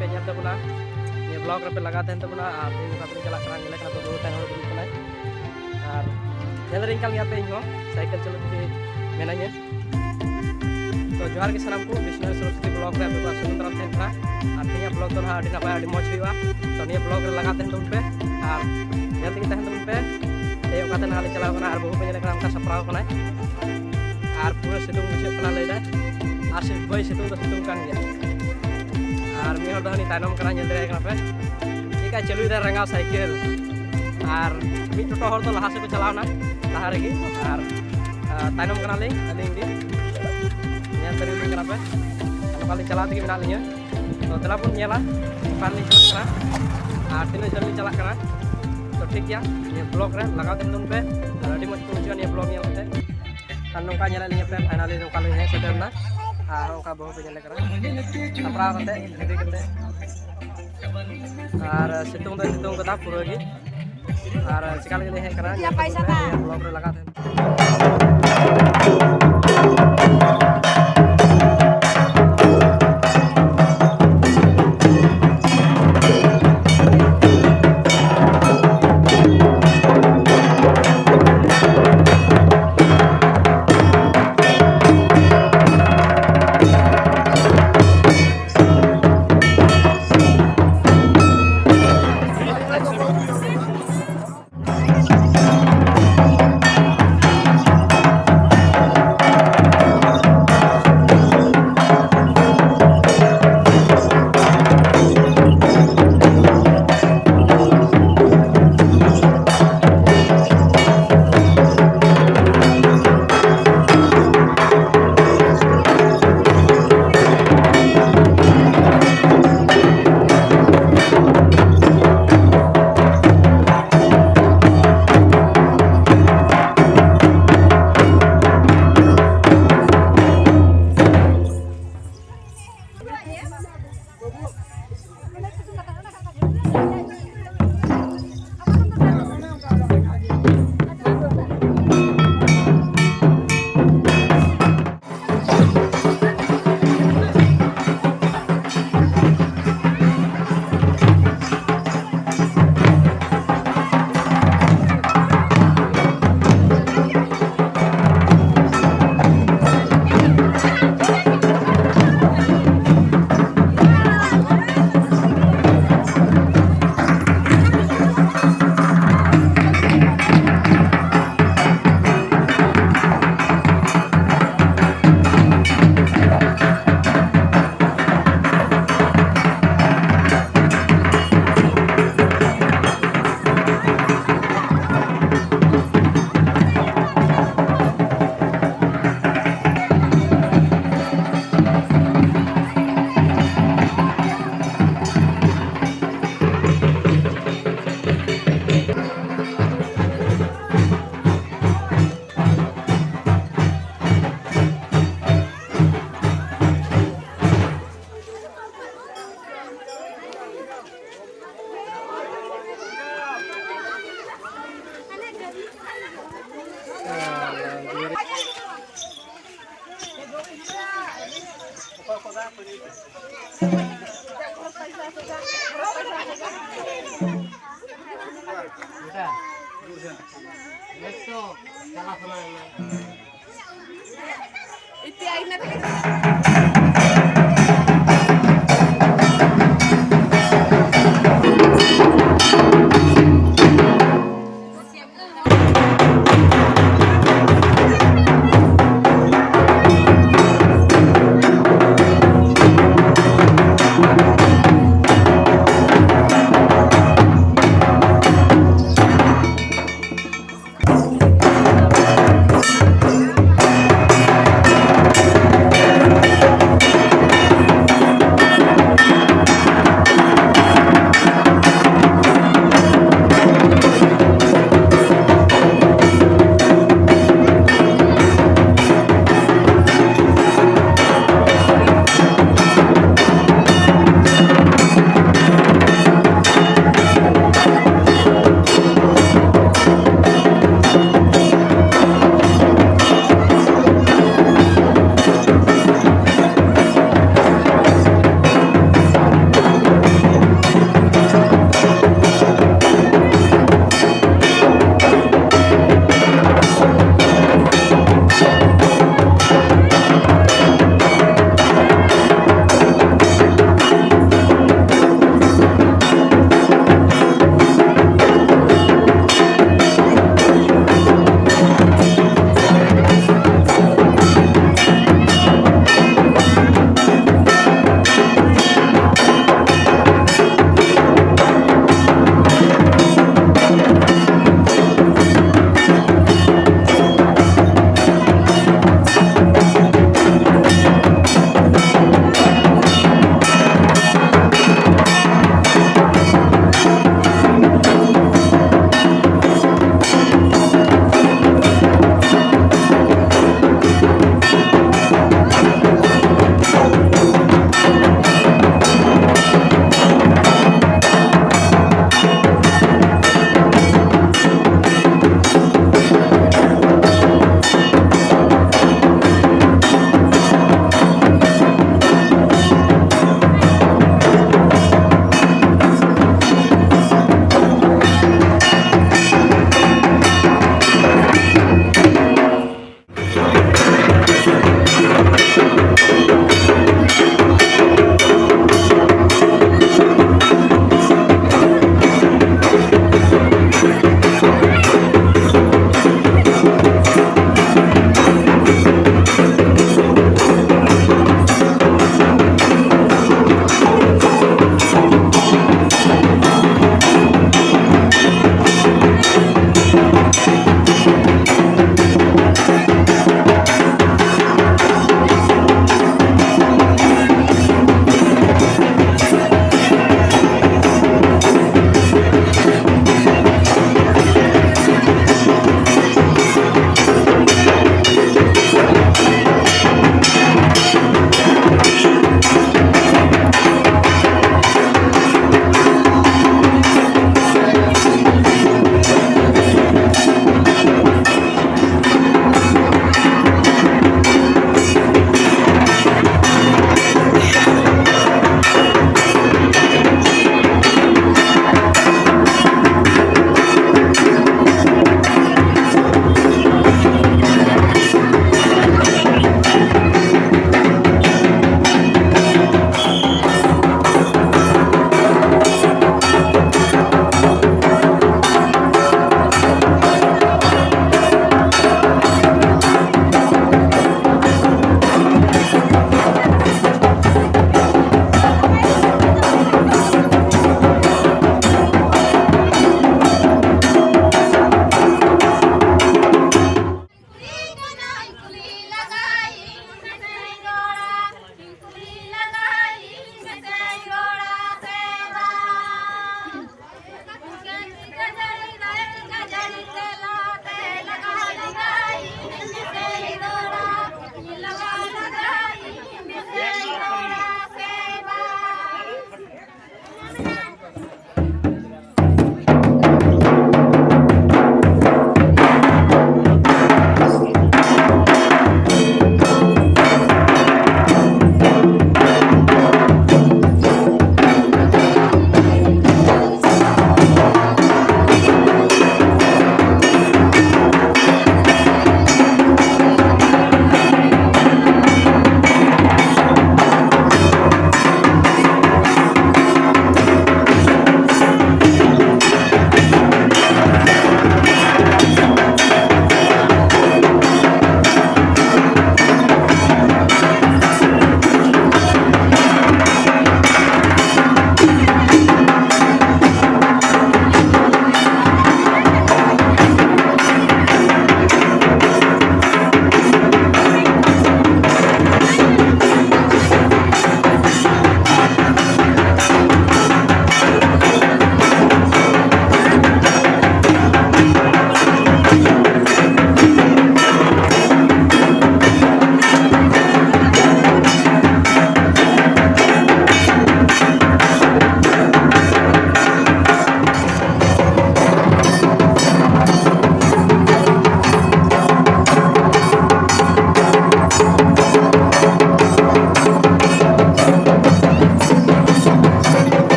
पे nyal tabuna ये blog रे पे लगा then tabuna ar tin ka tin chala kana nyele kana to tan hor dulu kana ar nyel ring kal yape inho cycle chalo ke menanya तो जोहार के सलाम को Vishnu Saraswati blog रे आपको सुंदर तेन था ar tin ya ब्लॉग तो ha adi napai adi moch huwa तो निया ब्लॉग रे लगा देन तुम पे ar nyel tin tahan तुम पे ए ओका तन हाले चलाव kana ar बहु पे nyele kana onka sapraw kana ar pura situng bujuk kana lay dah asik boy situng to situng kan ya ar mi hor dahani tanom kana nyel dere kana pe ika chalu ida rangau cycle ar mi toto hor to laha se ko chalaw na laha regi ar tanom kana le aling di nyel teri mi kana pe anu kali chala tegi mena linya to telah pun nyela paling chala kana ar tino jali chala kana तो ठीक ya ये blog रे लगा then तुम पे और अडी मत तुम ये blog nyel kate kan nongka nyala linya pe finally nongka le he sedem na nongka बहु पे nyele kara tapra kate ready kate ar situng kata pura gi ar sekali le he kara ya paisa ka blog रे लगा then Itu akhirnya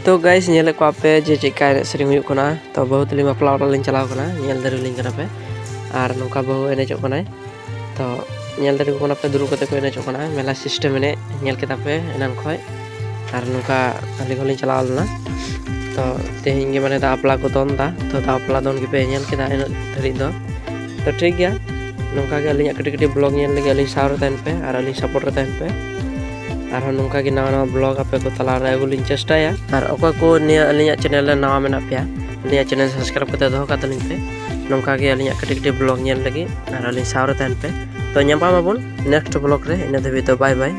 तो guys नेले को पे जे चेका एने सेरिंग हुयुग कना तो बहु तली बापला ओरा लिंग चलाव कना नेल दारि लिंग कना पे आर नोका बहु एनेजो कना तो नेल दारि को पे दुरु कते को एनेजो कना मेला सिस्टम एने नेल केता पे एनान खय आर नोका आलि को लिंग चलाव लना तो तेहिं गे माने दापला को दोनदा तो दापला दोन के पे नेल केदा एनो धरि दो तो ठीक गया नोका के अलिया कटी कटी ब्लॉग नेल लगे अलिंग सावर तहन पे आर अलिंग सपोर्ट तहन पे और नौका के नवा नवा ब्लॉग आपे को तला अगुली चेष्टाया और अको को निया अलिया चैनल नवा मेना पे अलिया चैनल सब्सक्राइब करते दो का तलिंग पे नौका के अलिया कटी कटी ब्लॉग नेल लगे और अलिंग सावर तहन पे तो नेक्स्ट ब्लॉग रे इन धबी तो बाय बाय।